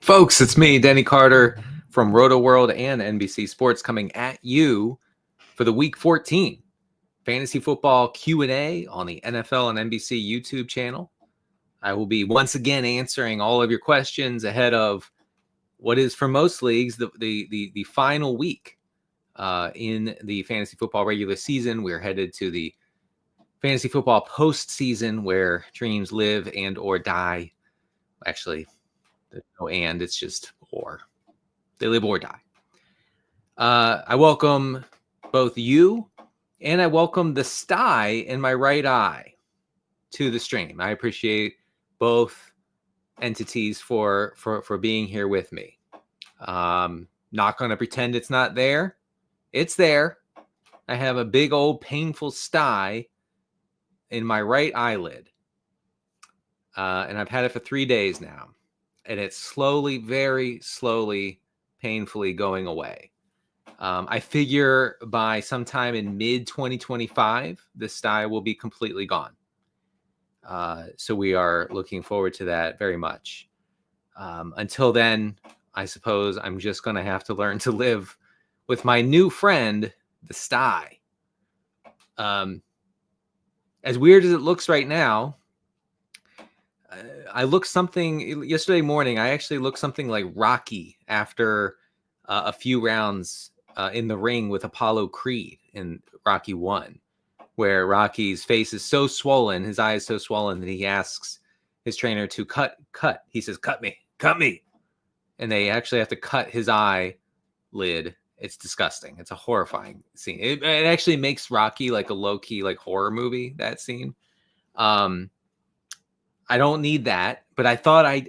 Folks, it's me, Denny Carter from Rotoworld and NBC Sports, coming at you for the Week 14 Fantasy Football Q&A on the NFL and NBC YouTube channel. I will be once again answering all of your questions ahead of what is, for most leagues, the final week in the fantasy football regular season. We're headed to the fantasy football postseason, where dreams live and or die. Actually, there's no and, it's just or. They live or die. I welcome both you and I welcome the sty in my right eye to the stream. I appreciate both entities for being here with me. Not going to pretend it's not there. It's there. I have a big old painful sty in my right eyelid. And I've had it for 3 days now. And it's slowly, very slowly, painfully going away. I figure by sometime in mid-2025, the sty will be completely gone. So we are looking forward to that very much. Until then, I suppose I'm just going to have to learn to live with my new friend, the sty. As weird as it looks right now, I looked something yesterday morning. I actually looked something like Rocky after a few rounds in the ring with Apollo Creed in Rocky 1, where Rocky's face is so swollen, his eye is so swollen that he asks his trainer to cut. He says, cut me. And they actually have to cut his eyelid. It's disgusting. It's a horrifying scene. It actually makes Rocky like a low-key like horror movie, that scene. I don't need that, but I thought I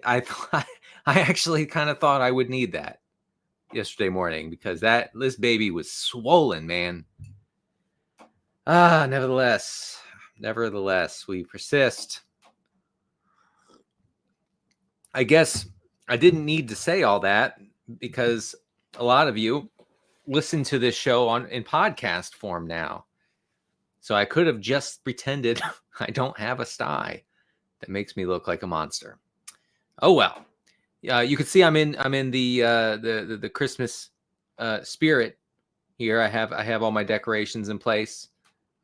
actually kind of thought I would need that yesterday morning, because this baby was swollen, man. Nevertheless, we persist. I guess I didn't need to say all that, because a lot of you listen to this show in podcast form now. So I could have just pretended I don't have a sty that makes me look like a monster. Oh well. You can see I'm in the Christmas spirit here. I have all my decorations in place.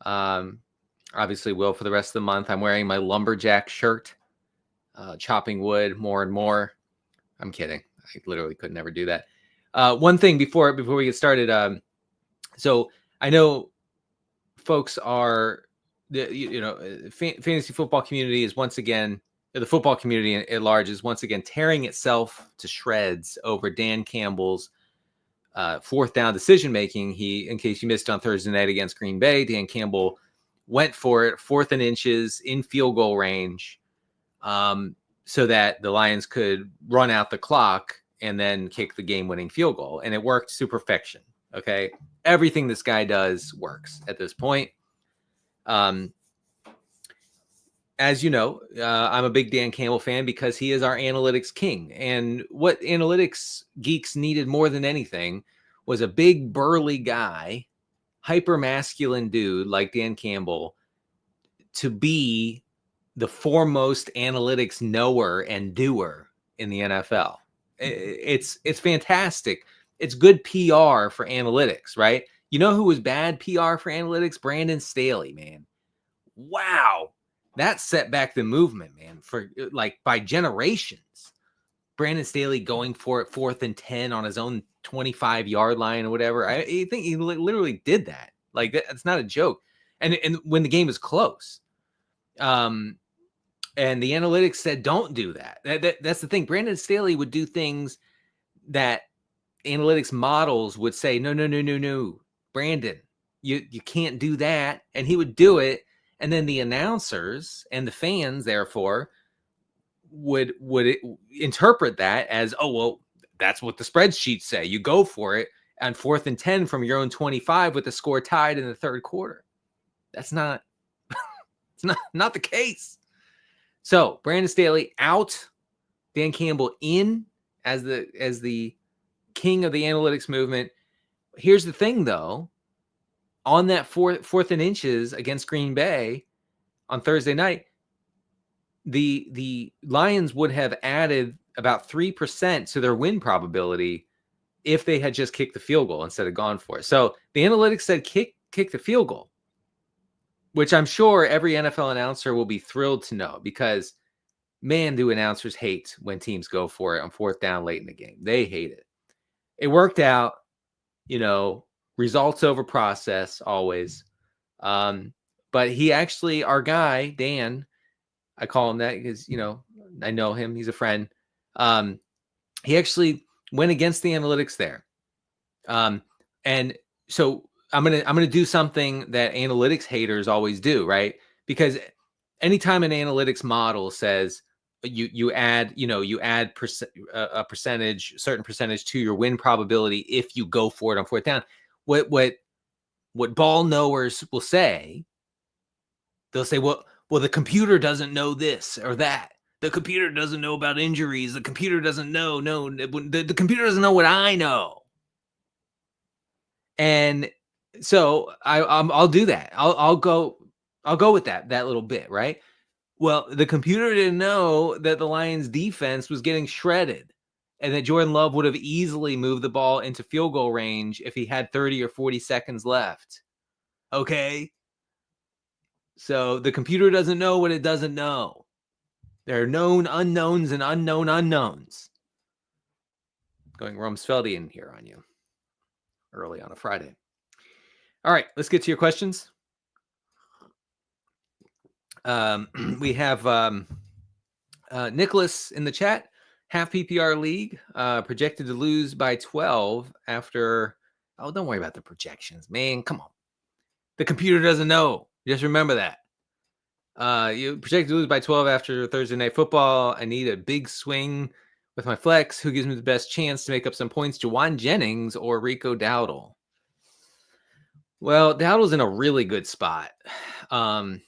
Obviously will for the rest of the month. I'm wearing my lumberjack shirt, chopping wood more and more. I'm kidding. I literally could never do that. One thing before we get started. So I know folks are, fantasy football community is once again, the football community at large is once again tearing itself to shreds over Dan Campbell's fourth down decision making. In case you missed on Thursday night against Green Bay, Dan Campbell went for it, 4th and inches in field goal range, so that the Lions could run out the clock and then kick the game-winning field goal, and it worked to perfection. Okay, everything this guy does works at this point. As you know, I'm a big Dan Campbell fan because he is our analytics king. And what analytics geeks needed more than anything was a big burly guy, hyper masculine dude like Dan Campbell, to be the foremost analytics knower and doer in the NFL. It's fantastic. It's good PR for analytics, right? You know who was bad PR for analytics? Brandon Staley, man. Wow. That set back the movement, man, for like by generations. Brandon Staley going for it 4th and 10 on his own 25-yard line or whatever. I think he literally did that. Like, that's not a joke. And when the game is close. And the analytics said, don't do that. That's the thing. Brandon Staley would do things that analytics models would say, no. Brandon, you can't do that. And he would do it. And then the announcers and the fans, therefore, would interpret that as, oh, well, that's what the spreadsheets say. You go for it on 4th and 10 from your own 25 with the score tied in the third quarter. That's not, it's not the case. So Brandon Staley out, Dan Campbell in as the king of the analytics movement. Here's the thing, though. On that 4th and inches against Green Bay on Thursday night, the Lions would have added about 3% to their win probability if they had just kicked the field goal instead of gone for it. So the analytics said kick the field goal, which I'm sure every NFL announcer will be thrilled to know, because man, do announcers hate when teams go for it on fourth down late in the game. They hate it. It worked out, results over process always. But he actually, our guy, Dan, I call him that because, I know him. He's a friend. He actually went against the analytics there. And so I'm gonna do something that analytics haters always do, right? Because anytime an analytics model says you add a certain percentage to your win probability if you go for it on fourth down, what ball knowers will say, they'll say, well, the computer doesn't know this or that. The computer doesn't know about injuries. The computer doesn't know. No, the computer doesn't know what I know. And so I'll do that. I'll go with that little bit, right? Well, the computer didn't know that the Lions defense was getting shredded and that Jordan Love would have easily moved the ball into field goal range if he had 30 or 40 seconds left. Okay? So the computer doesn't know what it doesn't know. There are known unknowns and unknown unknowns. Going Rumsfeldian here on you early on a Friday. All right, let's get to your questions. We have Nicholas in the chat. Half PPR league, projected to lose by 12 after. Oh, don't worry about the projections, man. Come on. The computer doesn't know. Just remember that. You projected to lose by 12 after Thursday Night Football. I need a big swing with my flex. Who gives me the best chance to make up some points? Juwan Jennings or Rico Dowdle? Well, Dowdle's in a really good spot. First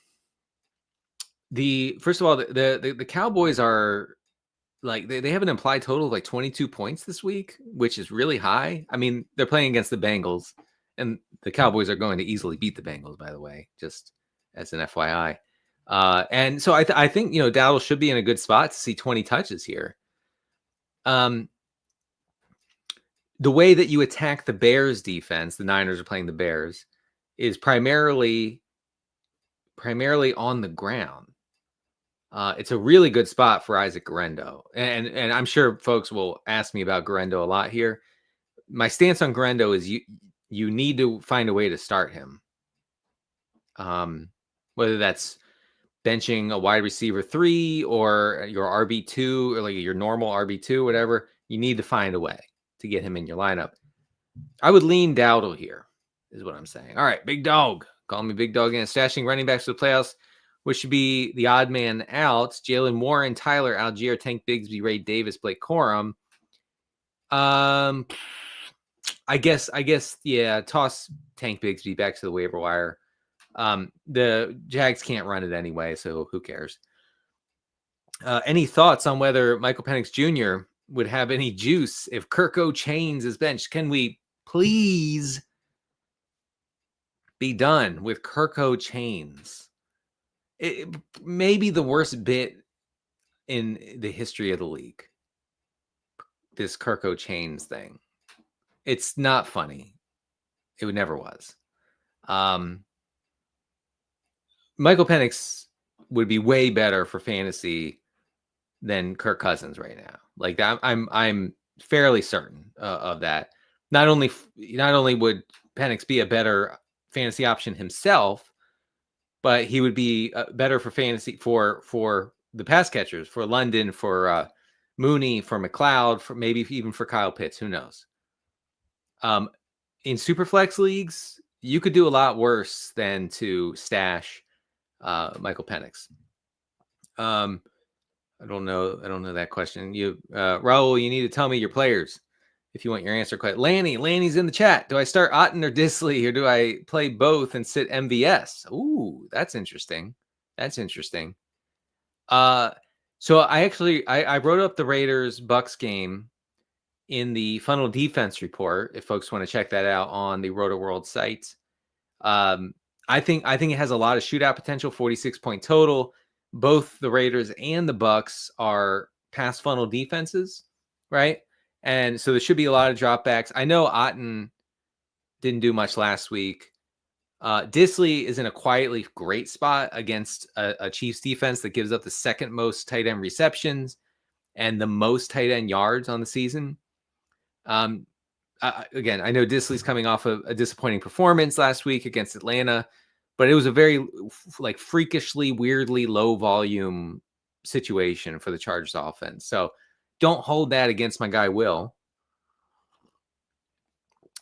of all, the Cowboys are like they have an implied total of like 22 points this week, which is really high. I mean, they're playing against the Bengals, and the Cowboys are going to easily beat the Bengals, by the way, just as an FYI. And so I think Dowdle should be in a good spot to see 20 touches here. The way that you attack the Bears defense, the Niners are playing the Bears, is primarily on the ground. It's a really good spot for Isaac Guerendo. And I'm sure folks will ask me about Guerendo a lot here. My stance on Guerendo is you need to find a way to start him. Whether that's benching a wide receiver 3 or your RB2 or like your normal RB2, whatever, you need to find a way to get him in your lineup. I would lean Dowdle here, is what I'm saying. All right, big dog. Call me big dog again. Stashing running backs for the playoffs, which should be the odd man out. Jalen Warren, Tyler Algier, Tank Bigsby, Ray Davis, Blake Corum. I guess, yeah, toss Tank Bigsby back to the waiver wire. The Jags can't run it anyway, so who cares? Any thoughts on whether Michael Penix Jr. would have any juice if Kirko Chains is benched? Can we please be done with Kirko Chains? It may be the worst bit in the history of the league. This Kirko Chains thing. It's not funny. It never was. Michael Penix would be way better for fantasy than Kirk Cousins right now. Like I'm fairly certain of that. Not only would Penix be a better fantasy option himself, but he would be better for fantasy for the pass catchers, for London, for Mooney, for McLeod, for maybe even for Kyle Pitts. Who knows? In Superflex leagues, you could do a lot worse than to stash Michael Penix. I don't know that question. Raul, you need to tell me your players if you want your answer correct. Lanny's in the chat. Do I start Otten or Disley, or do I play both and sit MVS? Ooh, that's interesting. So I wrote up the Raiders Bucks game in the Funnel Defense report. If folks want to check that out on the Rotoworld site, I think it has a lot of shootout potential. 46 point total. Both the Raiders and the Bucks are pass funnel defenses, right? And so there should be a lot of dropbacks. I know Otten didn't do much last week. Disley is in a quietly great spot against a Chiefs defense that gives up the second most tight end receptions and the most tight end yards on the season. Again, I know Disley's coming off a disappointing performance last week against Atlanta, but it was a very freakishly, weirdly low volume situation for the Chargers offense. So don't hold that against my guy Will.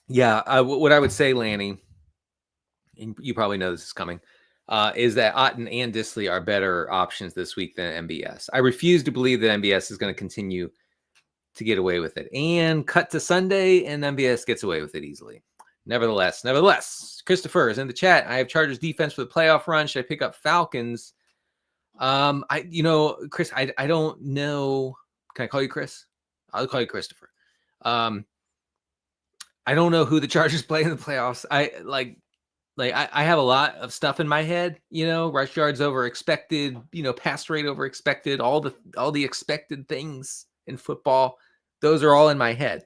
Yeah, what I would say, Lanny, and you probably know this is coming, is that Otten and Disley are better options this week than MBS. I refuse to believe that MBS is going to continue to get away with it. And cut to Sunday, and MBS gets away with it easily. Nevertheless, Christopher is in the chat. I have Chargers defense for the playoff run. Should I pick up Falcons? Chris, I don't know. Can I call you Chris? I'll call you Christopher. I don't know who the Chargers play in the playoffs. I have a lot of stuff in my head, rush yards over expected, pass rate over expected, all the expected things in football. Those are all in my head.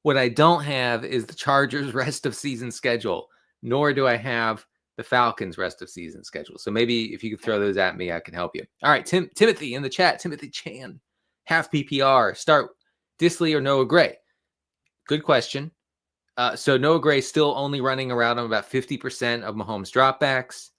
What I don't have is the Chargers rest of season schedule, nor do I have the Falcons rest of season schedule. So maybe if you could throw those at me, I can help you. All right, Timothy in the chat, Timothy Chan, half PPR, start Disley or Noah Gray. Good question. So Noah Gray still only running around on about 50% of Mahomes dropbacks.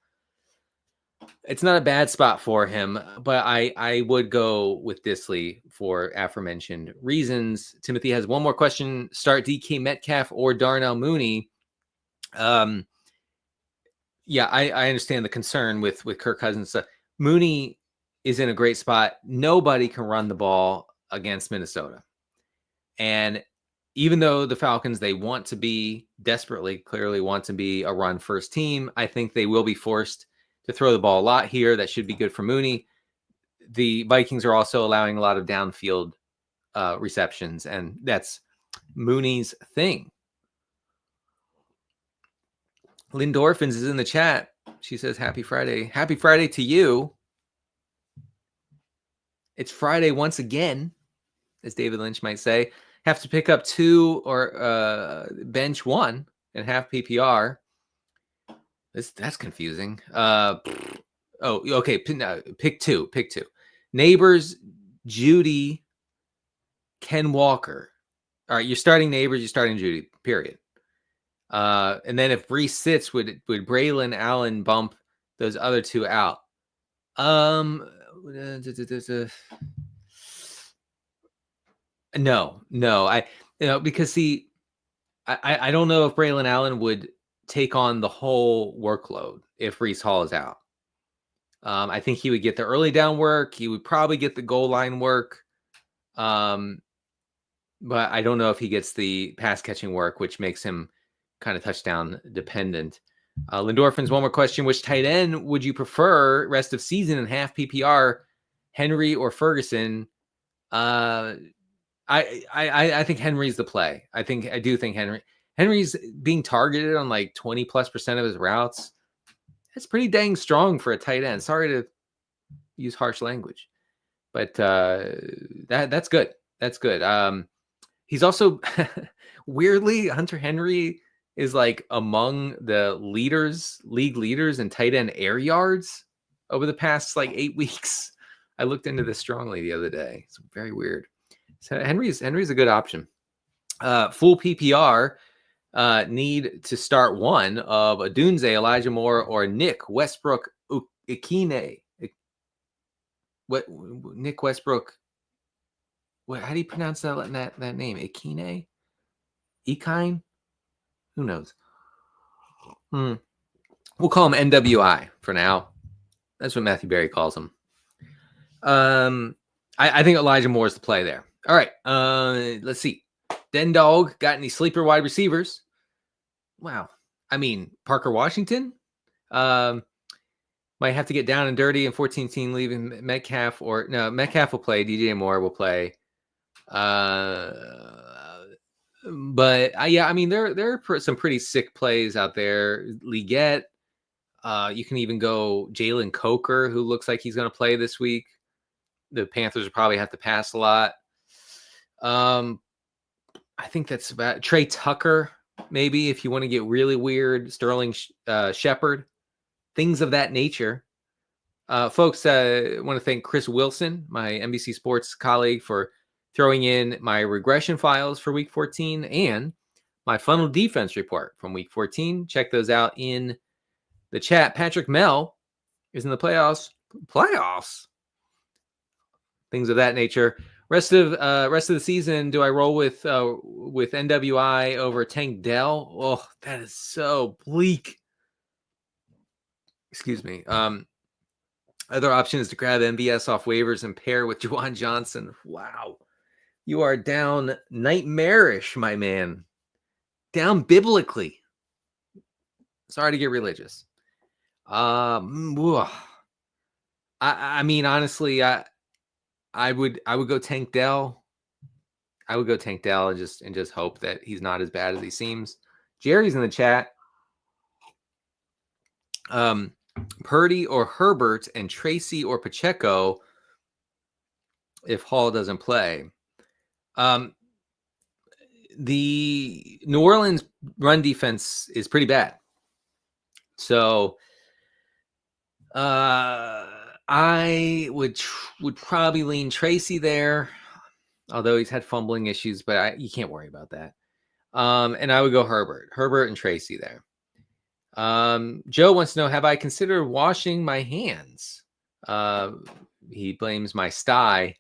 It's not a bad spot for him, but I would go with Disley for aforementioned reasons. Timothy has one more question. Start DK Metcalf or Darnell Mooney. I understand the concern with Kirk Cousins. Mooney is in a great spot. Nobody can run the ball against Minnesota. And even though the Falcons, they clearly want to be a run first team, I think they will be forced to throw the ball a lot here. That should be good for Mooney. The Vikings are also allowing a lot of downfield receptions, and that's Mooney's thing. Lindorphins is in the chat. She says, happy Friday. Happy Friday to you. It's Friday once again, as David Lynch might say. Have to pick up 2 or bench 1 and half PPR. That's confusing. Okay. Pick two. Neighbors, Judy, Ken Walker. All right, you're starting Neighbors, you're starting Judy, period. And then if Brees sits, would Braylon Allen bump those other 2 out? No. Because I don't know if Braylon Allen would take on the whole workload if Brees Hall is out. I think he would get the early down work. He would probably get the goal line work. But I don't know if he gets the pass catching work, which makes him kind of touchdown dependent. Lindorphins, one more question. Which tight end would you prefer rest of season and half PPR, Henry or Ferguson? I think Henry's the play. I do think Henry's being targeted on like 20+% of his routes. That's pretty dang strong for a tight end. Sorry to use harsh language, but that's good. That's good. He's also weirdly, Hunter Henry is like among the league leaders in tight end air yards over the past like 8 weeks. I looked into this strongly the other day. It's very weird. So Henry's a good option. Full PPR need to start one of Adunze, Elijah Moore, or Nick Westbrook Ikine. Nick Westbrook? How do you pronounce that name? Ikine? Ekine? Who knows? We'll call him NWI for now. That's what Matthew Berry calls him. I think Elijah Moore is the play there. All right. Let's see. Den Dog, got any sleeper wide receivers? Wow. I mean, Parker Washington might have to get down and dirty in 14-team leaving Metcalf Metcalf will play. DJ Moore will play. But I mean, there are some pretty sick plays out there. Leggett. You can even go Jalen Coker, who looks like he's going to play this week. the Panthers will probably have to pass a lot. I think that's about Trey Tucker, maybe, if you want to get really weird. Sterling Shepard, things of that nature. Folks, I want to thank Chris Wilson, my NBC Sports colleague, for throwing in my regression files for Week 14 and my funnel defense report from Week 14. Check those out in the chat. Patrick Mell is in the playoffs. Things of that nature. Rest of the season, do I roll with NWI over Tank Dell? Oh, that is so bleak. Excuse me. Other option is to grab MVS off waivers and pair with Juwan Johnson. Wow. You are down nightmarish, my man. Down biblically. Sorry to get religious. I mean, honestly, I would go Tank Dell. I would go Tank Dell and just hope that he's not as bad as he seems. Jerry's in the chat. Purdy or Herbert and Tracy or Pacheco if Hall doesn't play. The New Orleans run defense is pretty bad. So I would probably lean Tracy there, although he's had fumbling issues, but you can't worry about that. And I would go Herbert and Tracy there. Joe wants to know, have I considered washing my hands? He blames my sty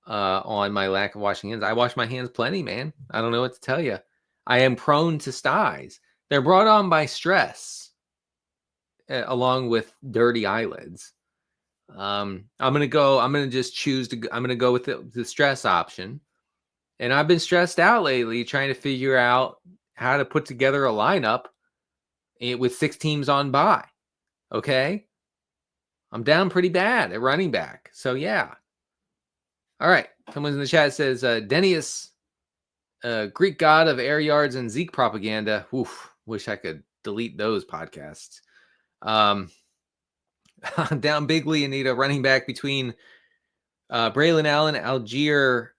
on my lack of washing hands. I wash my hands plenty, man. I don't know what to tell you. I am prone to styes. They're brought on by stress, along with dirty eyelids. I'm going to go with the stress option. And I've been stressed out lately trying to figure out how to put together a lineup with 6 teams on bye. Okay. I'm down pretty bad at running back. So yeah. All right. Someone in the chat says, Denny is Greek god of air yards and Zeke propaganda. Oof. Wish I could delete those podcasts. Down bigly and need a running back between Braylon Allen, Algier,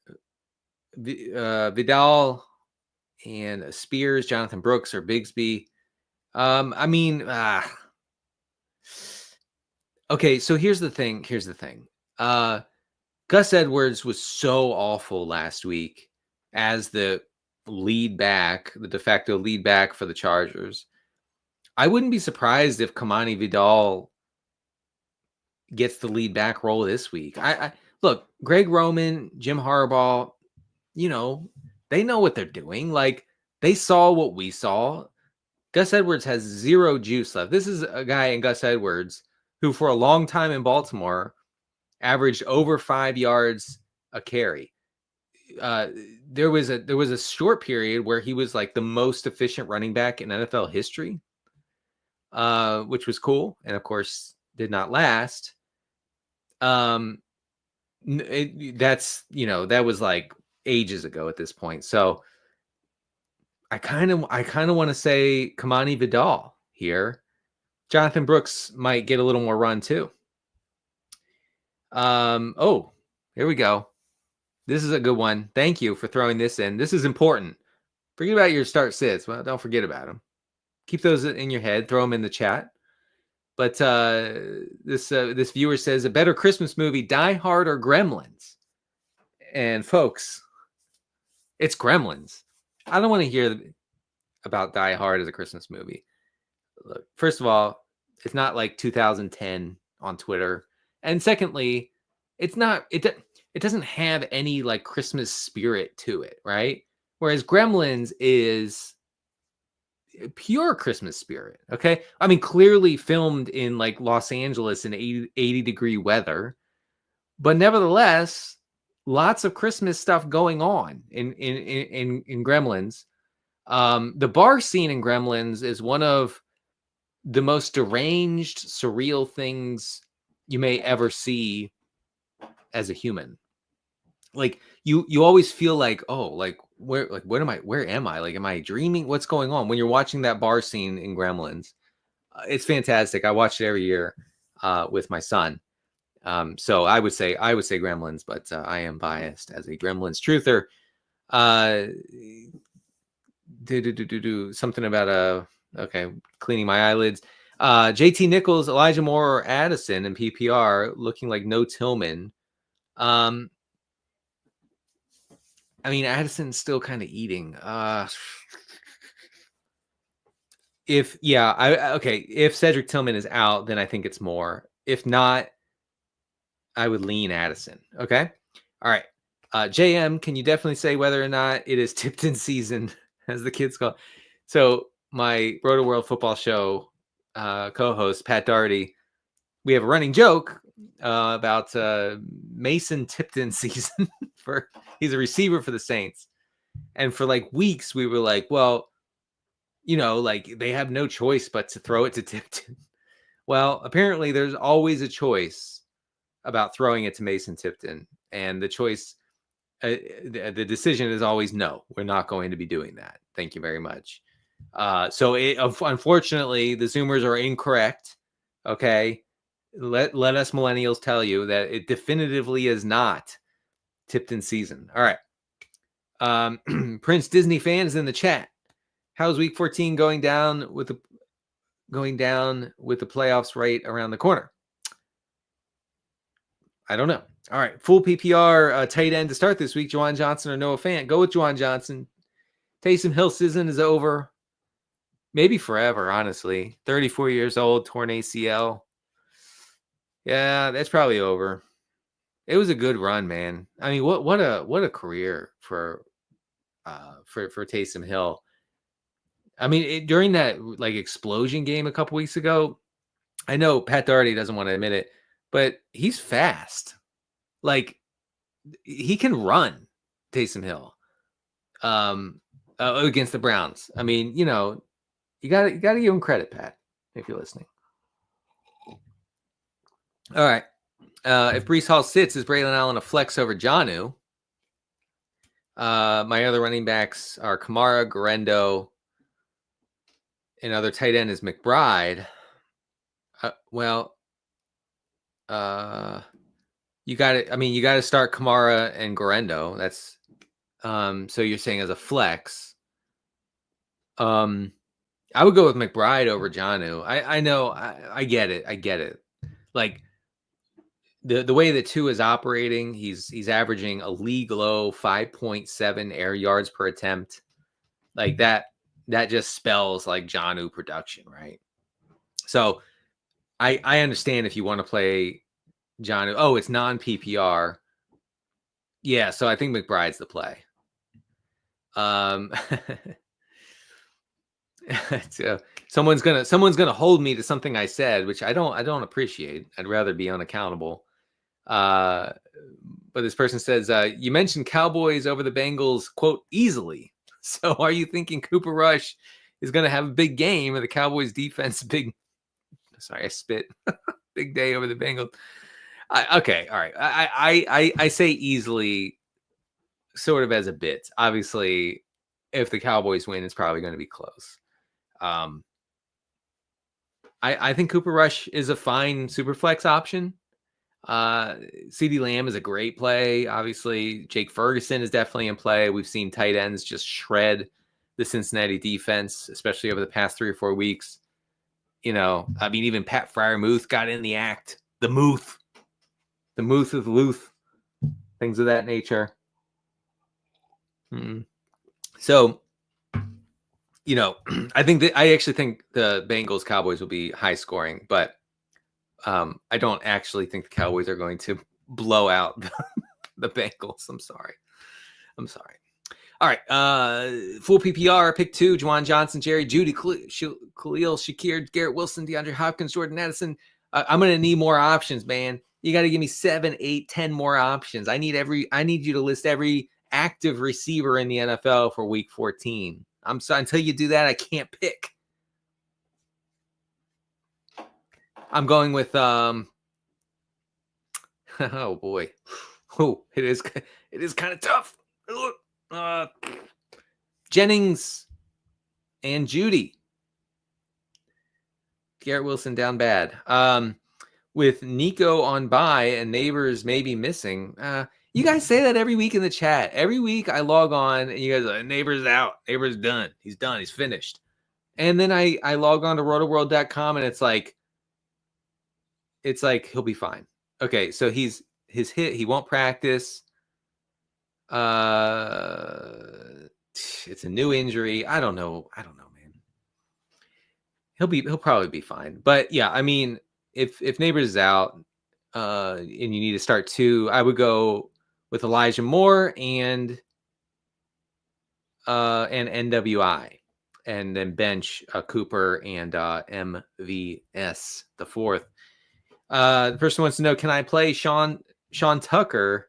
Vidal, and Spears, Jonathan Brooks, or Bigsby. Okay, so here's the thing. Gus Edwards was so awful last week as the de facto lead back for the Chargers. I wouldn't be surprised if Kamani Vidal gets the lead back role this week. I look, Greg Roman, Jim Harbaugh, they know what they're doing. Like, they saw what we saw. Gus Edwards has zero juice left. This is a guy in Gus Edwards who, for a long time in Baltimore, averaged over 5 yards a carry. There was a short period where he was like the most efficient running back in NFL history, which was cool, and of course did not last. That was like ages ago at this point. So I kind of want to say Kamani Vidal here. Jonathan Brooks might get a little more run too. Here we go. This is a good one. Thank you for throwing this in. This is important. Forget about your start sits. Well, don't forget about them. Keep those in your head. Throw them in the chat. But this viewer says, a better Christmas movie, Die Hard or Gremlins? And folks, it's Gremlins. I don't want to hear about Die Hard as a Christmas movie. Look, first of all, it's not like 2010 on Twitter. And secondly, it doesn't have any like Christmas spirit to it, right? Whereas Gremlins is pure Christmas spirit. Okay. I mean, clearly filmed in like Los Angeles in 80 degree weather, but nevertheless, lots of Christmas stuff going on in Gremlins. The bar scene in Gremlins is one of the most deranged, surreal things you may ever see as a human. Like you always feel like, oh, like where am I? Like, am I dreaming? What's going on when you're watching that bar scene in Gremlins? It's fantastic. I watch it every year with my son. So I would say Gremlins, but I am biased as a Gremlins truther. Something about okay, cleaning my eyelids. JT Nichols, Elijah Moore, or Addison in PPR looking like no Tillman. I mean, Addison's still kind of eating. If Cedric Tillman is out, then I think it's more. If not, I would lean Addison. Okay. All right. JM, can you definitely say whether or not it is Tipton season, as the kids call it? So my Rotoworld football show co-host, Pat Doherty, we have a running joke about Mason Tipton season. He's a receiver for the Saints. And for like weeks, we were like, well, like they have no choice but to throw it to Tipton. Well, apparently there's always a choice about throwing it to Mason Tipton. And the choice, the decision is always no, we're not going to be doing that. Thank you very much. So unfortunately, the Zoomers are incorrect. Okay. Let us millennials tell you that it definitively is not Tipton season. All right. Prince Disney fans in the chat. How's week 14 going down with the playoffs right around the corner? I don't know. All right. Full PPR tight end to start this week. Juwan Johnson or Noah Fant. Go with Juwan Johnson. Taysom Hill season is over. Maybe forever, honestly. 34 years old, torn ACL. Yeah, that's probably over. It was a good run, man. I mean, what a career for Taysom Hill. I mean, during that like explosion game a couple weeks ago, I know Pat Doherty doesn't want to admit it, but he's fast. Like he can run, Taysom Hill, against the Browns. I mean, you gotta give him credit, Pat, if you're listening. All right. If Breece Hall sits, is Braylon Allen a flex over Jonnu? My other running backs are Kamara, Garendo. Another tight end is McBride. You got to. I mean, you got to start Kamara and Garendo. That's so you're saying as a flex. I would go with McBride over Jonnu. I know. I get it. I get it. Like the way that Tua is operating, he's averaging a league low 5.7 air yards per attempt. Like that just spells like Jonnu production, right? So I understand if you want to play Jonnu. Oh, it's non-PPR. Yeah, so I think McBride's the play. So someone's gonna hold me to something I said, which I don't appreciate. I'd rather be unaccountable. But this person says, you mentioned Cowboys over the Bengals, quote, easily. So are you thinking Cooper Rush is going to have a big game and the Cowboys defense big day over the Bengals? Okay. All right. I say easily sort of as a bit. Obviously, if the Cowboys win, it's probably going to be close. I think Cooper Rush is a fine super flex option. CeeDee Lamb is a great play. Obviously, Jake Ferguson is definitely in play. We've seen tight ends just shred the Cincinnati defense, especially over the past 3 or 4 weeks. I mean, even Pat Freiermuth got in the act. The Muth of Luth, things of that nature. So, I actually think the Bengals Cowboys will be high scoring, but I don't actually think the Cowboys are going to blow out the Bengals. I'm sorry. All right. Full PPR, pick 2, Juwan Johnson, Jerry Jeudy, Khalil Shakir, Garrett Wilson, DeAndre Hopkins, Jordan Addison. I'm going to need more options, man. You got to give me 7, 8, 10 more options. I need you to list every active receiver in the NFL for week 14. I'm sorry, until you do that, I can't pick. I'm going with oh boy. Oh, it is kind of tough. Jennings and Jeudy. Garrett Wilson down bad. with Nico on bye and Neighbors maybe missing. You guys say that every week in the chat. Every week I log on and you guys are like, Neighbors out. Neighbors done. He's done. He's finished. And then I log on to rotoworld.com and it's like he'll be fine. Okay, so his hit, he won't practice. It's a new injury. I don't know, man. He'll probably be fine. But yeah, I mean, if Neighbors is out, and you need to start 2, I would go with Elijah Moore and NWI, and then bench Cooper and MVS the 4th. The person wants to know, can I play Sean Tucker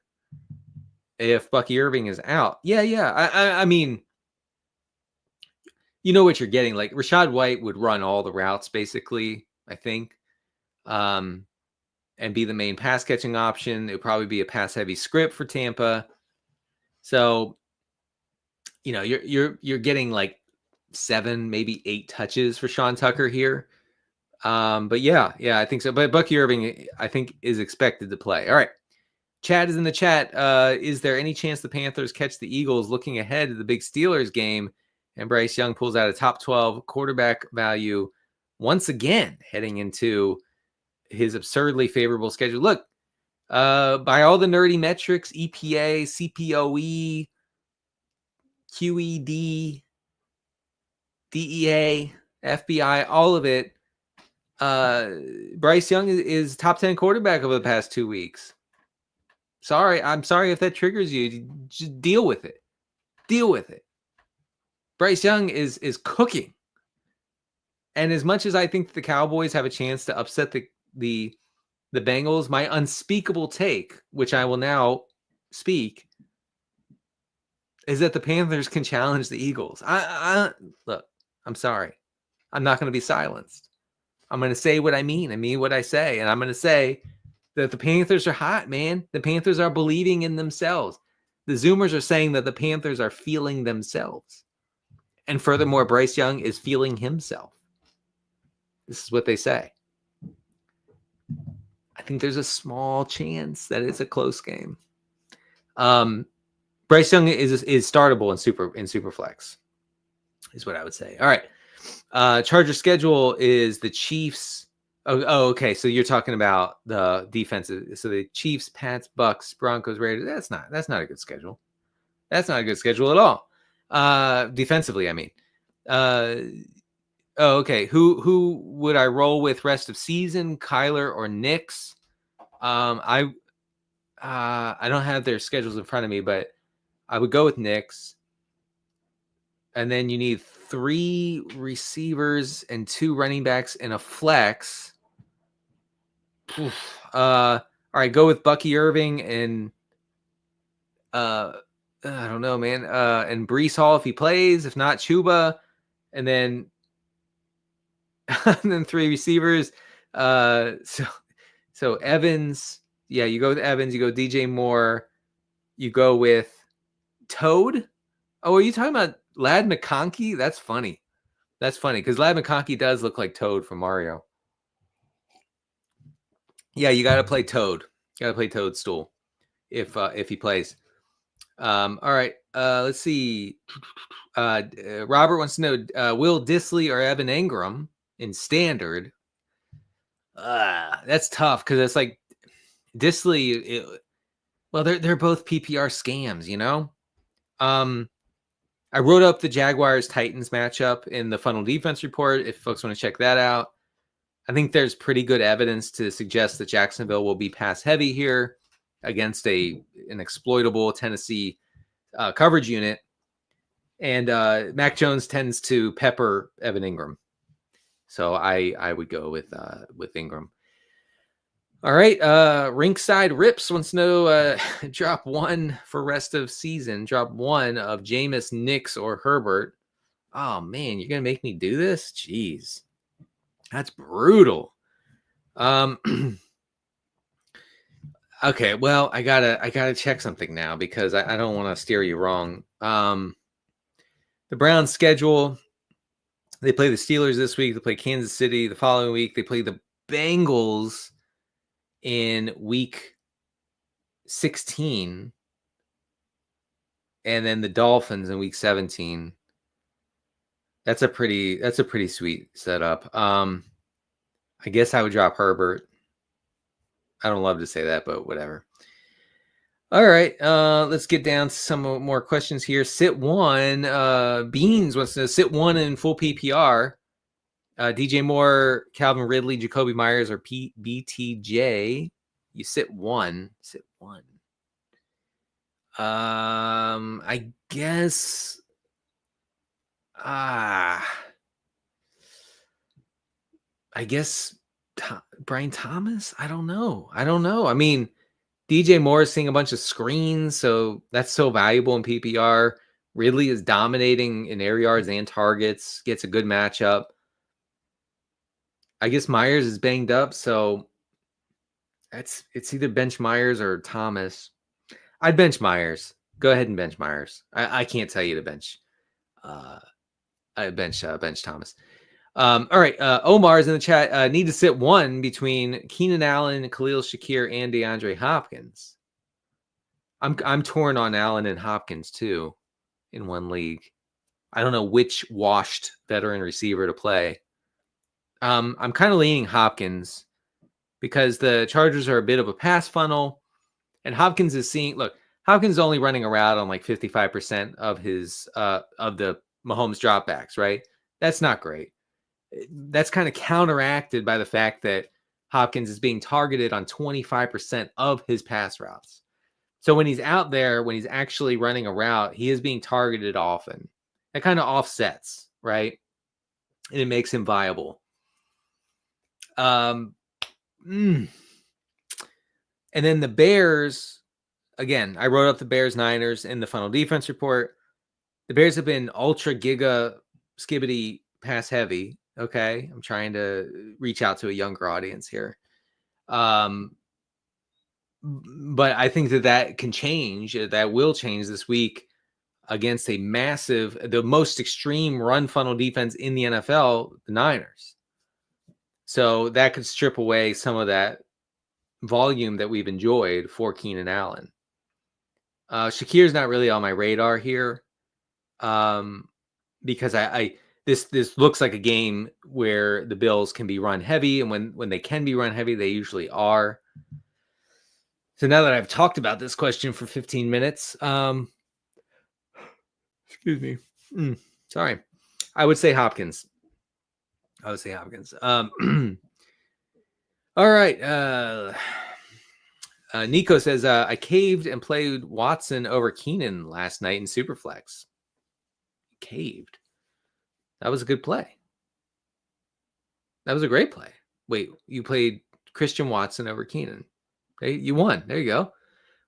if Bucky Irving is out? Yeah. I mean, you know what you're getting. Like Rashad White would run all the routes basically, I think, and be the main pass catching option. It would probably be a pass heavy script for Tampa. So, you know, you're getting like 7, maybe 8 touches for Sean Tucker here. But yeah, I think so. But Bucky Irving, I think, is expected to play. All right. Chad is in the chat. Is there any chance the Panthers catch the Eagles looking ahead to the big Steelers game and Bryce Young pulls out a top 12 quarterback value once again, heading into his absurdly favorable schedule? Look, by all the nerdy metrics, EPA, CPOE, QED, DEA, FBI, all of it, Bryce Young is top 10 quarterback over the past 2 weeks. I'm sorry if that triggers you. Just deal with it. Bryce Young is cooking. And as much as I think the Cowboys have a chance to upset the Bengals, my unspeakable take, which I will now speak, is that the Panthers can challenge the Eagles. Look, I'm sorry. I'm not going to be silenced. I'm going to say what I mean. I mean what I say. And I'm going to say that the Panthers are hot, man. The Panthers are believing in themselves. The Zoomers are saying that the Panthers are feeling themselves. And furthermore, Bryce Young is feeling himself. This is what they say. I think there's a small chance that it's a close game. Bryce Young is startable in Superflex, is what I would say. All right. Charger schedule is the Chiefs. Oh, okay. So you're talking about the defenses. So the Chiefs, Pats, Bucks, Broncos, Raiders. That's not a good schedule. That's not a good schedule at all. Defensively, I mean. Okay. Who would I roll with rest of season? Kyler or Nix? I don't have their schedules in front of me, but I would go with Nix. And then you need 3 receivers and 2 running backs and a flex. All right, go with Bucky Irving and I don't know, man. And Breece Hall if he plays, if not Chuba, and then 3 receivers. So Evans, yeah, you go with Evans, you go DJ Moore, you go with Toad. Oh, are you talking about Ladd McConkey? That's funny. Because Ladd McConkey does look like Toad from Mario. Yeah, you got to play Toad. You got to play Toadstool if he plays. All right. Let's see. Robert wants to know, Will Dissly or Evan Engram in standard? That's tough because it's like Dissly. They're both PPR scams, you know. I wrote up the Jaguars-Titans matchup in the Funnel Defense Report if folks want to check that out. I think there's pretty good evidence to suggest that Jacksonville will be pass heavy here against an exploitable Tennessee coverage unit. And Mac Jones tends to pepper Evan Engram. So I would go with Engram. All right. Rinkside Rips wants to know, drop 1 for rest of season. Drop 1 of Jameis, Nix, or Herbert. Oh, man, you're going to make me do this? Jeez. That's brutal. Okay, well, I gotta check something now because I don't want to steer you wrong. The Browns schedule, they play the Steelers this week. They play Kansas City the following week. They play the Bengals in week 16, and then the Dolphins in week 17. That's a pretty sweet setup. I guess I would drop Herbert. I don't love to say that, but whatever. All right, let's get down to some more questions here. Sit one, Beans wants to sit one in full PPR. DJ Moore, Calvin Ridley, Jacoby Myers, or BTJ. You sit one. Sit one. I guess. I guess Brian Thomas. I don't know. I mean, DJ Moore is seeing a bunch of screens, so that's so valuable in PPR. Ridley is dominating in air yards and targets. Gets a good matchup. I guess Myers is banged up, so it's either bench Myers or Thomas. I'd bench Myers. Go ahead and bench Myers. I can't tell you to bench. I bench Thomas. All right. Omar's in the chat. Need to sit one between Keenan Allen, Khalil Shakir, and DeAndre Hopkins. I'm torn on Allen and Hopkins too in one league. I don't know which washed veteran receiver to play. I'm kind of leaning Hopkins because the Chargers are a bit of a pass funnel, and Hopkins is Hopkins is only running around on like 55% of his of the Mahomes dropbacks, right? That's not great. That's kind of counteracted by the fact that Hopkins is being targeted on 25% of his pass routes. So when he's out there, when he's actually running a route, he is being targeted often. That kind of offsets, right? And it makes him viable. And then the Bears, again, I wrote up the Bears Niners in the Funnel Defense Report. The Bears have been ultra giga skibbity pass heavy. Okay. I'm trying to reach out to a younger audience here. But I think that can change. That will change this week against a massive, the most extreme run funnel defense in the NFL, the Niners. So that could strip away some of that volume that we've enjoyed for Keenan Allen. Shakir's not really on my radar here, because this looks like a game where the Bills can be run heavy, and when they can be run heavy, they usually are. So now that I've talked about this question for 15 minutes, excuse me, sorry, I would say Hopkins. All right. Nico says, I caved and played Watson over Keenan last night in Superflex. Caved. That was a good play. That was a great play. Wait, you played Christian Watson over Keenan. Okay, you won. There you go.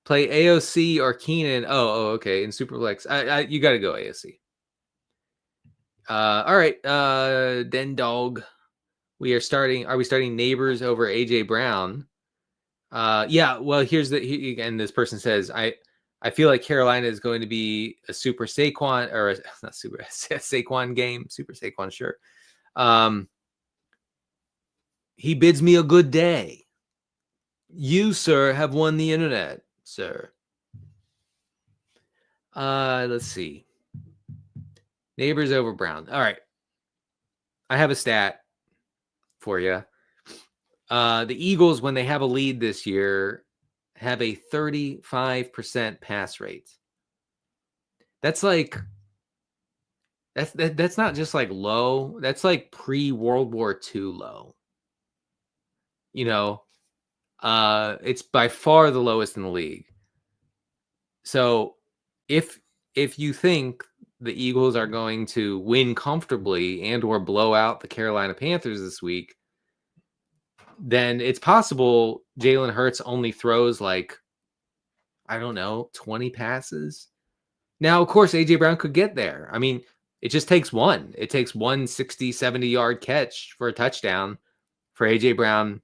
Play AOC or Keenan. Oh, okay. In Superflex, you got to go AOC. All right. Den Dog. Are we starting Neighbors over AJ Brown? Yeah. Well, again, this person says, I feel like Carolina is going to be a super Saquon, or not super Saquon game. Super Saquon, sure. He bids me a good day. You, sir, have won the internet, sir. Let's see. Neighbors over Brown. All right. I have a stat for you. The Eagles, when they have a lead this year, have a 35% pass rate. That's not just like low. That's like pre-World War II low. It's by far the lowest in the league. So if you think the Eagles are going to win comfortably and or blow out the Carolina Panthers this week, then it's possible Jalen Hurts only throws 20 passes. Now, of course, AJ Brown could get there. I mean, it just takes one. It takes one 60, 70-yard catch for a touchdown for AJ Brown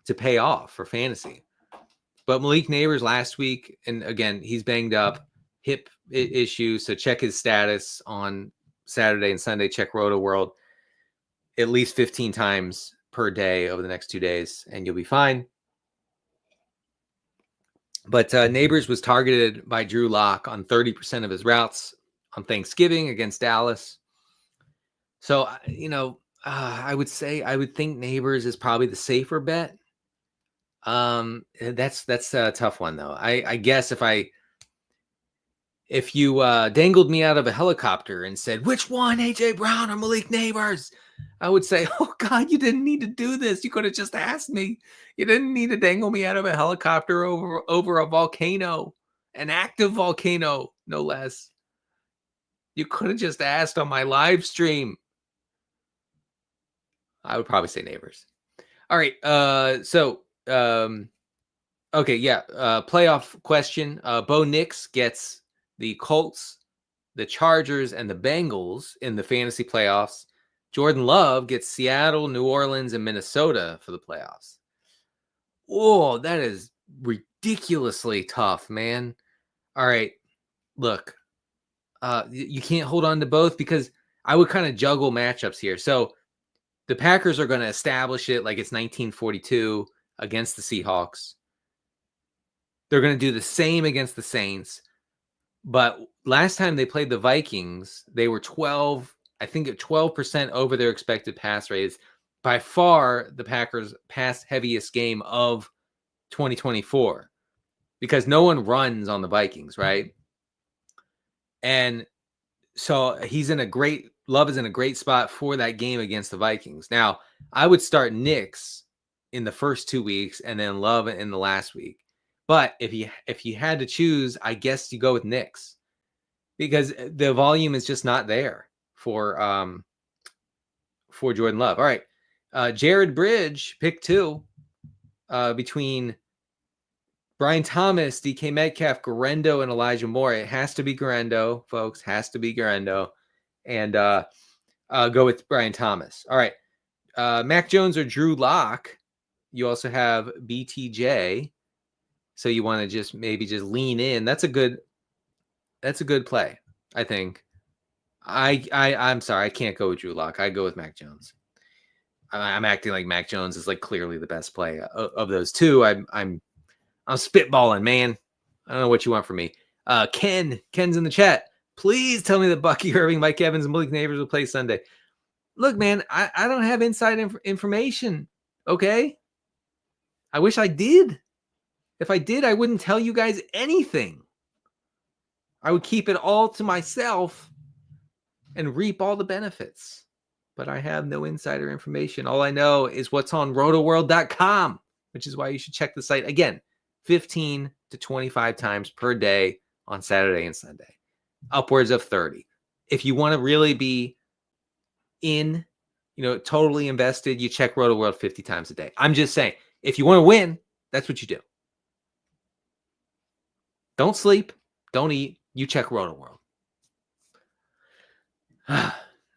to pay off for fantasy. But Malik Neighbors last week, and again, he's banged up, hip issue, so check his status on Saturday and Sunday. Check Rotoworld at least 15 times per day over the next 2 days, and you'll be fine. But Neighbors was targeted by Drew Lock on 30% of his routes on Thanksgiving against Dallas. So, I would think Neighbors is probably the safer bet. That's a tough one though. I guess if you dangled me out of a helicopter and said, which one, AJ Brown or Malik Neighbors, I would say, oh God, you didn't need to do this. You could have just asked me. You didn't need to dangle me out of a helicopter over a volcano, an active volcano, no less. You could have just asked on my live stream. I would probably say Neighbors. All right. Okay, yeah. Playoff question. Bo Nix gets the Colts, the Chargers, and the Bengals in the fantasy playoffs. Jordan Love gets Seattle, New Orleans, and Minnesota for the playoffs. Oh, that is ridiculously tough, man. All right, look, you can't hold on to both because I would kind of juggle matchups here. So the Packers are going to establish it like it's 1942 against the Seahawks. They're going to do the same against the Saints. But last time they played the Vikings, they were 12% over their expected pass rates. By far, the Packers' pass heaviest game of 2024 because no one runs on the Vikings, right? And so Love is in a great spot for that game against the Vikings. Now, I would start Nix in the first 2 weeks and then Love in the last week. But if you had to choose, I guess you go with Nix because the volume is just not there for Jordan Love. All right. Jared Bridge, pick 2 between Brian Thomas, DK Metcalf, Garendo, and Elijah Moore. It has to be Garendo, folks. Has to be Garendo. And go with Brian Thomas. All right. Mac Jones or Drew Lock. You also have BTJ. So you want to maybe lean in. That's a good play, I think. I'm sorry, I can't go with Drew Lock. I go with Mac Jones. I'm acting like Mac Jones is like clearly the best play of those two. I'm spitballing, man. I don't know what you want from me. Ken's in the chat. Please tell me that Bucky Irving, Mike Evans, and Malik Neighbors will play Sunday. Look, man, I don't have inside information. Okay, I wish I did. If I did, I wouldn't tell you guys anything. I would keep it all to myself and reap all the benefits. But I have no insider information. All I know is what's on rotoworld.com, which is why you should check the site. Again, 15 to 25 times per day on Saturday and Sunday. Upwards of 30. If you want to really be in, totally invested, you check Rotoworld 50 times a day. I'm just saying, if you want to win, that's what you do. Don't sleep. Don't eat. You check Rotoworld.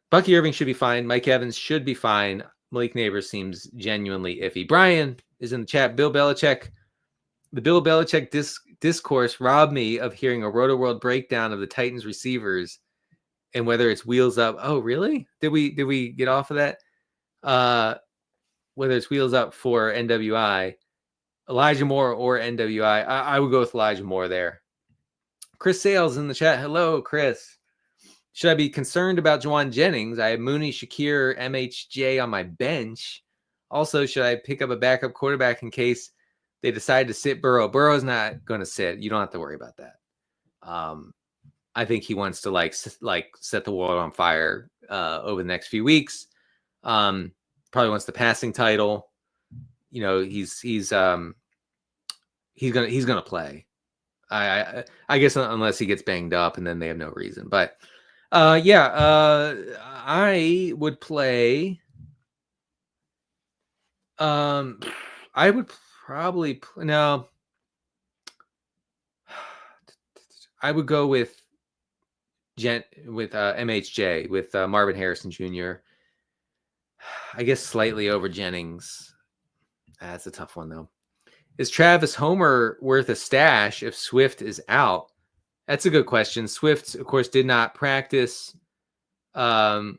Bucky Irving should be fine. Mike Evans should be fine. Malik Neighbors seems genuinely iffy. Brian is in the chat. Bill Belichick. The Bill Belichick discourse robbed me of hearing a Rotoworld breakdown of the Titans receivers and whether it's wheels up. Oh, really? Did we get off of that? Whether it's wheels up for NWI, Elijah Moore or NWI, I would go with Elijah Moore there. Chris Sales in the chat. Hello, Chris. Should I be concerned about Juwan Jennings? I have Mooney, Shakir, MHJ on my bench. Also, should I pick up a backup quarterback in case they decide to sit Burrow? Burrow's not going to sit. You don't have to worry about that. I think he wants to set the world on fire over the next few weeks. Probably wants the passing title. He's gonna play. I guess unless he gets banged up and then they have no reason. But I would play. I would probably no. I would go with MHJ with Marvin Harrison Jr. I guess slightly over Jennings. That's a tough one though. Is Travis Homer worth a stash if Swift is out? That's a good question. Swift, of course, did not practice. And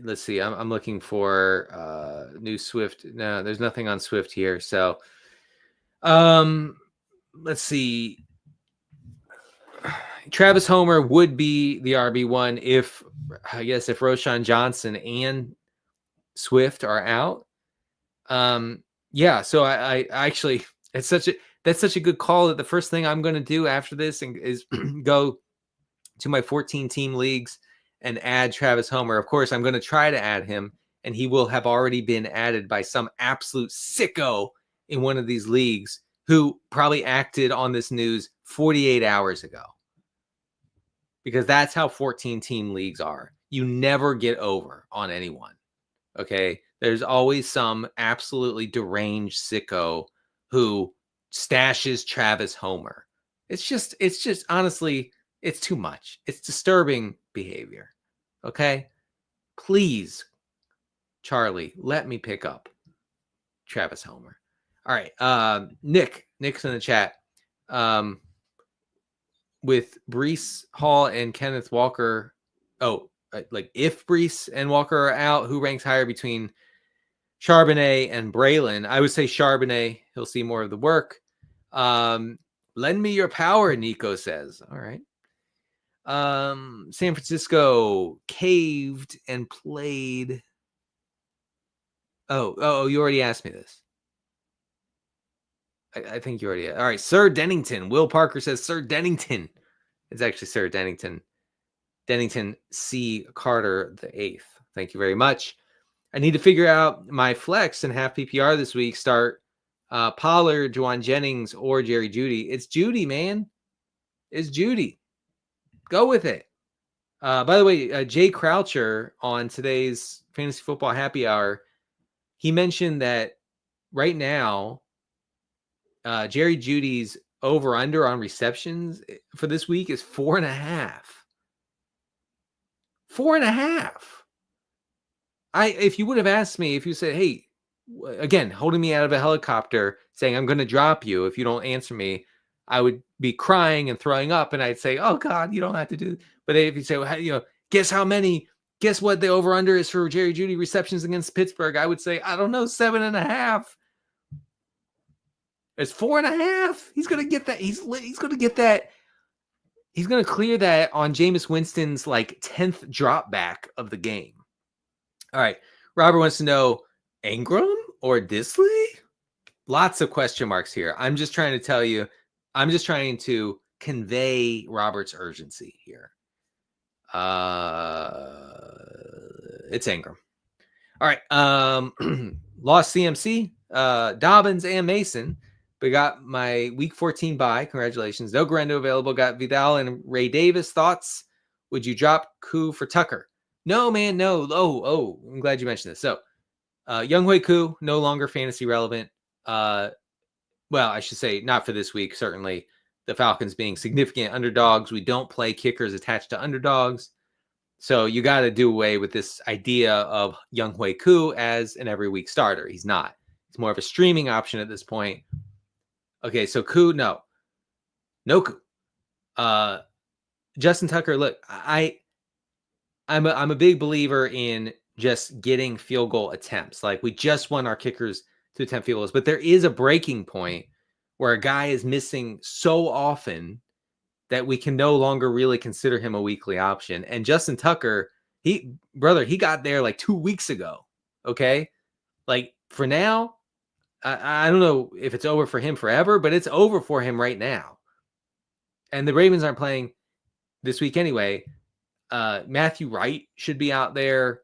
let's see. I'm looking for new Swift. No, there's nothing on Swift here. So Let's see. Travis Homer would be the RB1 if Roschon Johnson and Swift are out. Yeah, so I actually that's such a good call that the first thing I'm going to do after this is go to my 14 team leagues and add Travis Homer. Of course, I'm going to try to add him, and he will have already been added by some absolute sicko in one of these leagues who probably acted on this news 48 hours ago. Because that's how 14 team leagues are. You never get over on anyone. Okay. There's always some absolutely deranged sicko who stashes Travis Homer. It's just honestly, it's too much. It's disturbing behavior. Okay. Please, Charlie, let me pick up Travis Homer. All right. Nick's in the chat. With Breece Hall and Kenneth Walker. Oh, like if Breece and Walker are out, who ranks higher between Charbonnet and Braylon? I would say Charbonnet. He'll see more of the work. Lend me your power, Nico says. All right. San Francisco caved and played. Oh, you already asked me this. I think you already. All right, Sir Dennington. Will Parker says Sir Dennington. It's actually Sir Dennington. Dennington C. Carter the 8th. Thank you very much. I need to figure out my flex and half PPR this week. Start Pollard, Juwan Jennings, or Jerry Jeudy. It's Jeudy, man. It's Jeudy. Go with it. By the way, Jay Croucher on today's Fantasy Football Happy Hour, he mentioned that right now, Jerry Jeudy's over-under on receptions for this week is 4.5. 4.5. If you would have asked me, if you said, hey, again, holding me out of a helicopter, saying I'm going to drop you if you don't answer me, I would be crying and throwing up, and I'd say, oh, God, you don't have to do. But if you say, well, guess what the over-under is for Jerry Jeudy receptions against Pittsburgh, I would say, I don't know, 7.5. It's 4.5. He's going to get that. He's going to get that. He's going to clear that on Jameis Winston's 10th drop back of the game. All right. Robert wants to know Ingram or Disley? Lots of question marks here. I'm just trying to convey Robert's urgency here. It's Ingram. All right. Lost CMC, Dobbins and Mason. We got my week 14 bye. Congratulations. No Grendo available. Got Vidal and Ray Davis. Thoughts? Would you drop Koo for Tucker? No, man, no. Oh, I'm glad you mentioned this. So, Younghoe Koo, no longer fantasy relevant. Well, I should say not for this week, certainly. The Falcons being significant underdogs. We don't play kickers attached to underdogs. So you got to do away with this idea of Younghoe Koo as an every week starter. He's not. It's more of a streaming option at this point. Okay, so Koo, no Koo. Justin Tucker, look, I'm a big believer in just getting field goal attempts. Like we just want our kickers to attempt field goals, but there is a breaking point where a guy is missing so often that we can no longer really consider him a weekly option. And Justin Tucker, he got there 2 weeks ago. Okay. For now, I don't know if it's over for him forever, but it's over for him right now. And the Ravens aren't playing this week anyway. Matthew Wright should be out there.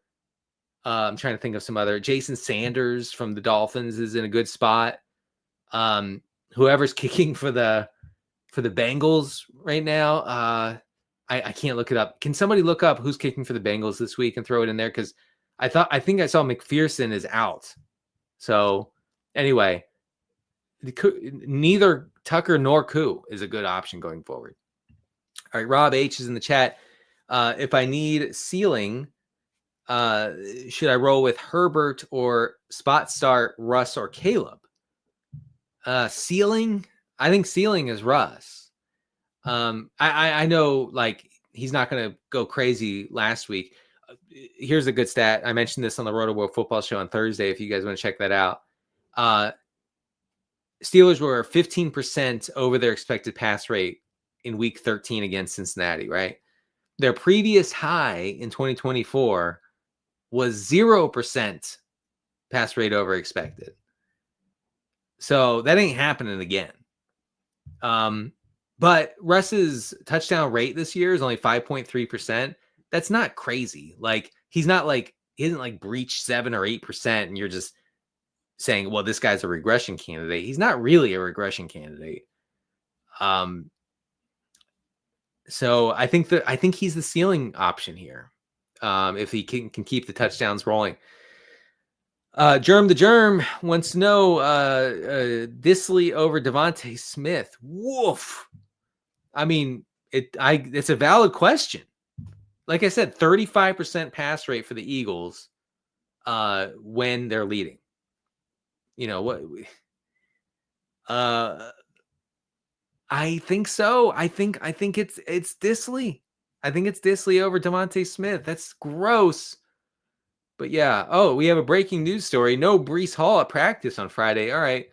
I'm trying to think of some other. Jason Sanders from the Dolphins is in a good spot. Whoever's kicking for the Bengals right now, I can't look it up. Can somebody look up who's kicking for the Bengals this week and throw it in there? Because I think I saw McPherson is out. So anyway, neither Tucker nor Koo is a good option going forward. All right, Rob H is in the chat. If I need ceiling, should I roll with Herbert or spot start Russ or Caleb? Ceiling, I think ceiling is Russ. I know he's not going to go crazy last week. Here's a good stat. I mentioned this on the Rotoworld football show on Thursday. If you guys want to check that out, Steelers were 15% over their expected pass rate in week 13 against Cincinnati, right? Their previous high in 2024 was 0% pass rate over expected. So that ain't happening again. But Russ's touchdown rate this year is only 5.3%. That's not crazy. Like, he isn't like breached 7 or 8%, and you're just saying, well, this guy's a regression candidate. He's not really a regression candidate. So I think he's the ceiling option here. If he can keep the touchdowns rolling. Germ the Germ wants to know Disley over Devontae Smith. Woof. I mean, it's a valid question. Like I said, 35% pass rate for the Eagles when they're leading. You know what? I think so. I think it's Disley. I think it's Disley over Devontae Smith. That's gross. But yeah. Oh, we have a breaking news story. No Breece Hall at practice on Friday. All right.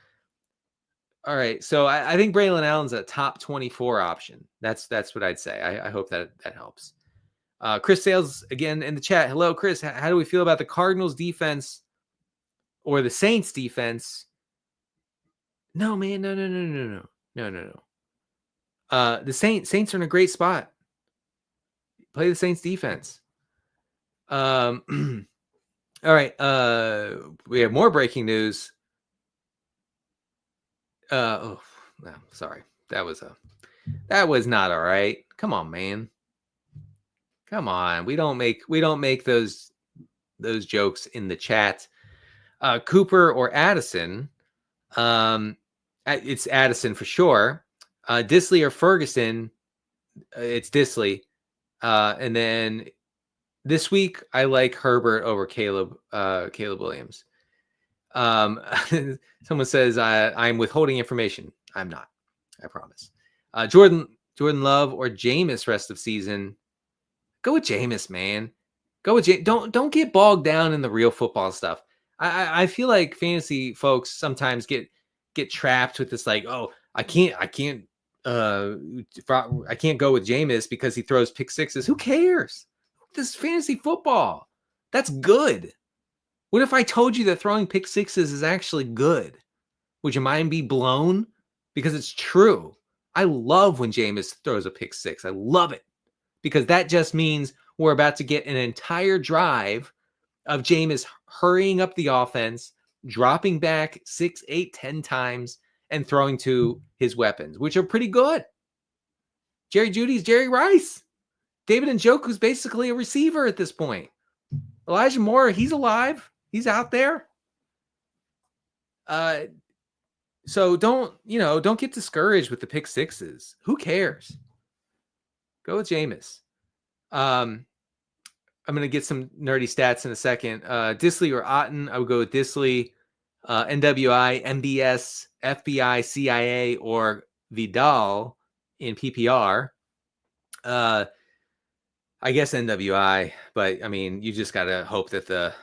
So I think Braylon Allen's a top 24 option. That's what I'd say. I hope that helps. Chris Sales again in the chat. Hello, Chris. How do we feel about the Cardinals defense or the Saints defense? No, man. No. The Saints are in a great spot. Play the Saints defense. All right. We have more breaking news. Sorry. That was not all right. Come on, man. Come on. We don't make those jokes in the chat. Cooper or Addison. It's Addison for sure. Disley or Ferguson. It's Disley. And then this week I like Herbert over Caleb Williams. Someone says I'm withholding information. I'm not. I promise. Jordan Love or Jameis rest of season. Go with Jameis, man. Go with Jameis. Don't get bogged down in the real football stuff. I feel like fantasy folks sometimes get trapped with this, like, oh, I can't go with Jameis because he throws pick sixes. Who cares? This is fantasy football. That's good. What if I told you that throwing pick sixes is actually good? Would your mind be blown? Because it's true. I love when Jameis throws a pick six. I love it. Because that just means we're about to get an entire drive of Jameis hurrying up the offense, dropping back 6, 8, 10 times, and throwing to his weapons, which are pretty good. Jerry Jeudy's Jerry Rice. David Njoku's basically a receiver at this point. Elijah Moore, he's alive. He's out there. So don't get discouraged with the pick sixes. Who cares? Go with Jameis. I'm going to get some nerdy stats in a second. Disley or Otten, I would go with Disley. NWI, MBS, FBI, CIA, or Vidal in PPR. I guess NWI, but I mean, you just got to hope that the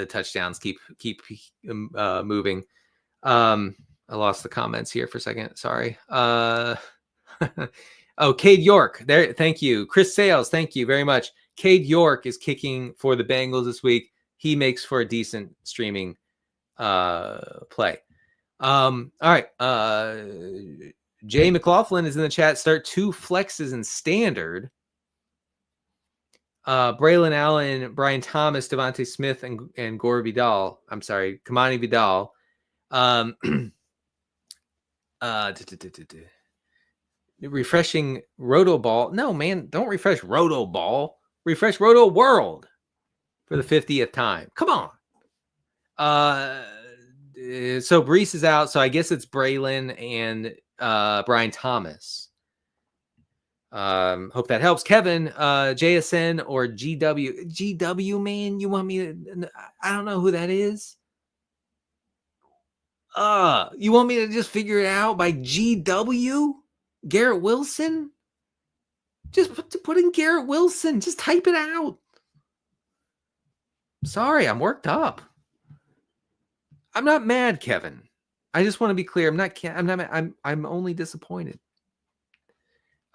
touchdowns keep moving. I lost the comments here for a second. Sorry. Oh, Cade York. There. Thank you. Chris Sales. Thank you very much. Cade York is kicking for the Bengals this week. He makes for a decent streaming play. All right. Jay McLaughlin is in the chat. Start 2 flexes in standard. Braylon Allen, Brian Thomas, Devontae Smith, and Gore Vidal. I'm sorry, Kamani Vidal. Refreshing Roto Ball. No, man, don't refresh Roto Ball. Refresh Roto World for the 50th time. Come on. So Breece is out. So I guess it's Braylon and Brian Thomas. Hope that helps. Kevin, JSN or GW. GW, man, you want me to? I don't know who that is. You want me to just figure it out by GW? Garrett Wilson? Just put in Garrett Wilson. Just type it out. Sorry, I'm worked up. I'm not mad, Kevin. I just want to be clear. I'm only disappointed.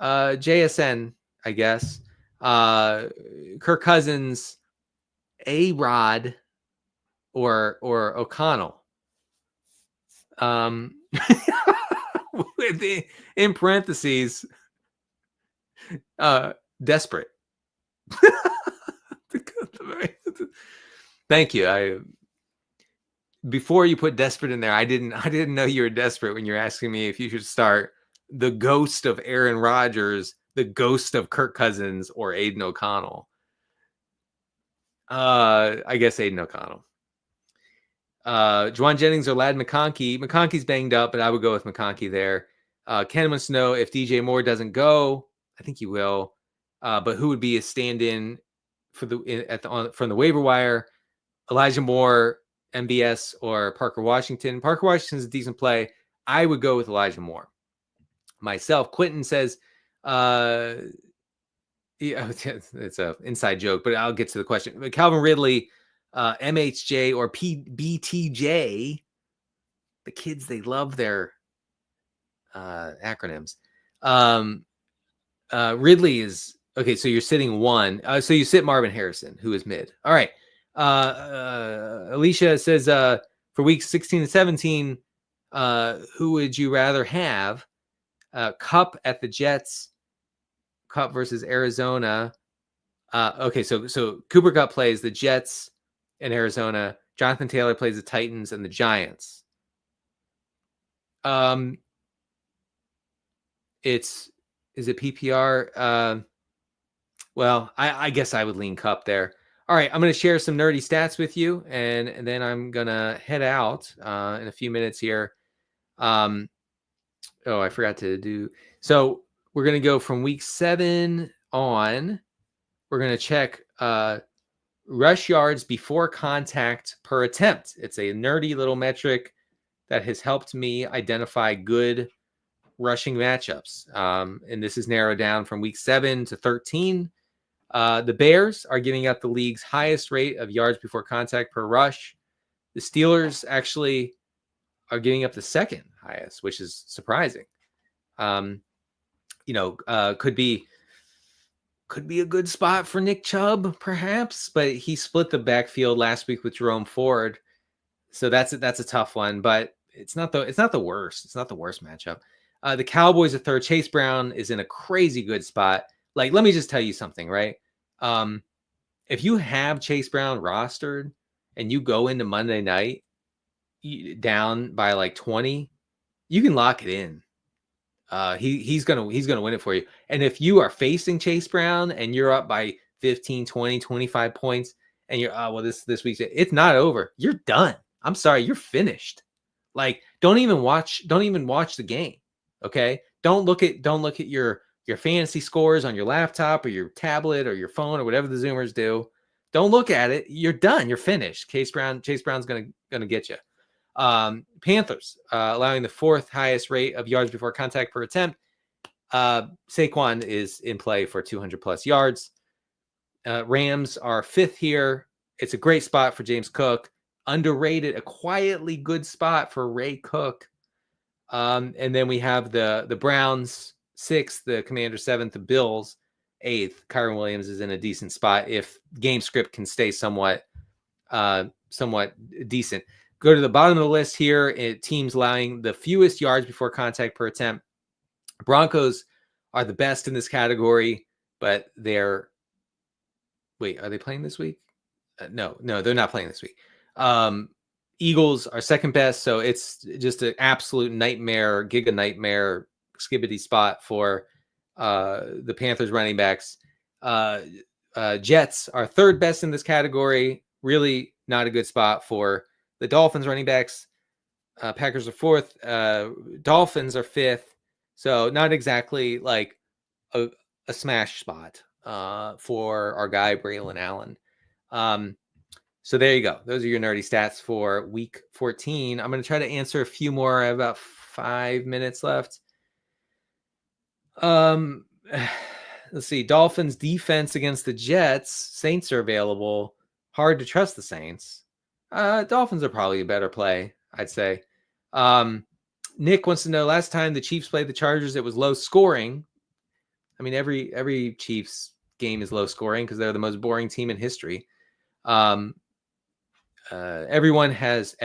JSN, I guess. Kirk Cousins, A-Rod, or O'Connell. In parentheses, desperate. Thank you. Before you put desperate in there, I didn't know you were desperate when you're asking me if you should start the ghost of Aaron Rodgers, the ghost of Kirk Cousins, or Aiden O'Connell. I guess Aiden O'Connell. Juwan Jennings or Lad McConkey. McConkey's banged up, but I would go with McConkey there. Ken wants to know if DJ Moore doesn't go. I think he will. But who would be a stand-in for from the waiver wire? Elijah Moore, MBS, or Parker Washington. Parker Washington's a decent play. I would go with Elijah Moore. Myself, Quentin says, yeah, it's an inside joke, but I'll get to the question. Calvin Ridley, MHJ, or BTJ. The kids, they love their acronyms. Ridley is, okay, so you're sitting one. So you sit Marvin Harrison, who is mid. All right. Alicia says, for weeks 16 and 17, who would you rather have? Cup at the Jets, Cup versus Arizona. Okay, so Cooper Kupp plays the Jets in Arizona. Jonathan Taylor plays the Titans and the Giants. Is it PPR? Well, I guess I would lean Cup there. All right, I'm going to share some nerdy stats with you, and then I'm going to head out in a few minutes here. I forgot to do. So we're going to go from week 7 on. We're going to check rush yards before contact per attempt. It's a nerdy little metric that has helped me identify good rushing matchups. And this is narrowed down from week 7 to 13. The Bears are giving up the league's highest rate of yards before contact per rush. The Steelers actually are giving up the second highest, which is surprising. Could be a good spot for Nick Chubb, perhaps, but he split the backfield last week with Jerome Ford, so that's a tough one. But it's not the worst. It's not the worst matchup. The Cowboys are third. Chase Brown is in a crazy good spot. Like, let me just tell you something, right? If you have Chase Brown rostered and you go into Monday night down by like 20, you can lock it in. He's gonna win it for you. And if you are facing Chase Brown and you're up by 15, 20, 25 points, and you're this week's, it's not over. You're done. I'm sorry, you're finished. Like, don't even watch the game. Okay. Don't look at your fantasy scores on your laptop or your tablet or your phone or whatever the Zoomers do. Don't look at it. You're done. You're finished. Chase Brown's gonna get you. Panthers allowing the 4th highest rate of yards before contact per attempt. Saquon is in play for 200 plus yards. Rams are 5th here. It's a great spot for James Cook. Underrated, a quietly good spot for Ray Cook. And then we have the Browns 6th, the Commanders 7th, the Bills 8th. Kyron Williams is in a decent spot if game script can stay somewhat decent. Go to the bottom of the list here. Teams allowing the fewest yards before contact per attempt. Broncos are the best in this category, but are they playing this week? No, they're not playing this week. Eagles are second best, so it's just an absolute nightmare, giga nightmare, skibbity spot for the Panthers running backs. Jets are third best in this category. Really not a good spot for the Dolphins running backs. Packers are 4th. Dolphins are 5th. So not exactly like a smash spot for our guy, Braylon Allen. So there you go. Those are your nerdy stats for week 14. I'm going to try to answer a few more. I have about 5 minutes left. Let's see. Dolphins defense against the Jets. Saints are available. Hard to trust the Saints. Dolphins are probably a better play, I'd say. Nick wants to know, last time the Chiefs played the Chargers, it was low scoring. I mean, every Chiefs game is low scoring because they're the most boring team in history. Everyone has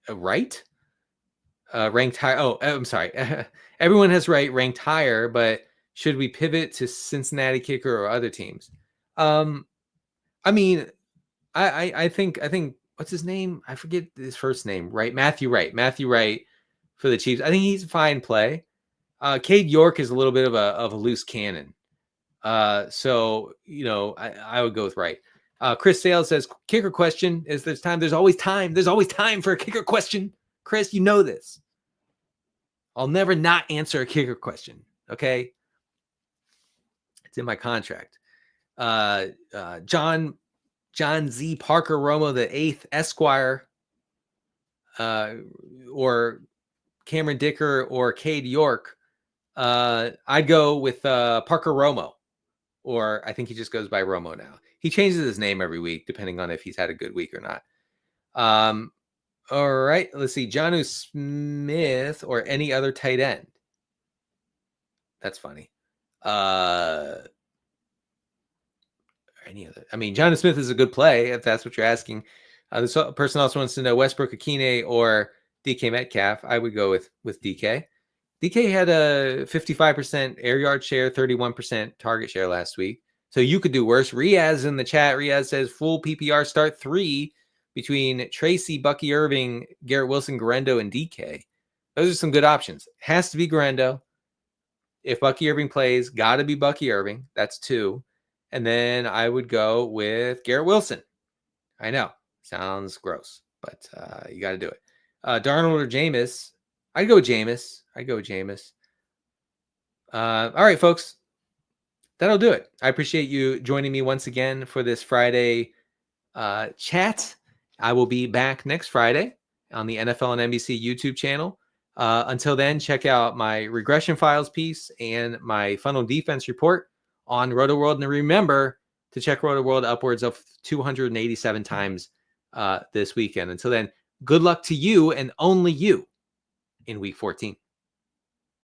a right ranked higher. Oh, I'm sorry. Everyone has ranked higher, but should we pivot to Cincinnati kicker or other teams? I mean, I think what's his name? I forget his first name. Right, Matthew Wright for the Chiefs. I think he's a fine play. Cade York is a little bit of a loose cannon. So I would go with Wright. Chris Sales says, kicker question. There's always time for a kicker question. Chris, you know this. I'll never not answer a kicker question. Okay. It's in my contract. John Z. Parker Romo the 8th Esquire, or Cameron Dicker or Cade York. I'd go with Parker Romo, or I think he just goes by Romo now. He changes his name every week depending on if he's had a good week or not. All right, let's see. Jonnu Smith or any other tight end. That's funny. Any other? I mean, Jonnu Smith is a good play if that's what you're asking. This person also wants to know Westbrook Akine or DK Metcalf. I would go with DK. DK had a 55% air yard share, 31% target share last week. So you could do worse. Riaz in the chat. Riaz says full PPR start 3 between Tracy, Bucky Irving, Garrett Wilson, Garendo, and DK. Those are some good options. Has to be Garendo. If Bucky Irving plays, got to be Bucky Irving. That's 2. And then I would go with Garrett Wilson. I know. Sounds gross, but you got to do it. Darnold or Jameis. I'd go with Jameis. All right, folks. That'll do it. I appreciate you joining me once again for this Friday chat. I will be back next Friday on the NFL and NBC YouTube channel. Until then, check out my regression files piece and my funnel defense report on Rotoworld. And remember to check Rotoworld upwards of 287 times this weekend. Until then, good luck to you and only you in week 14.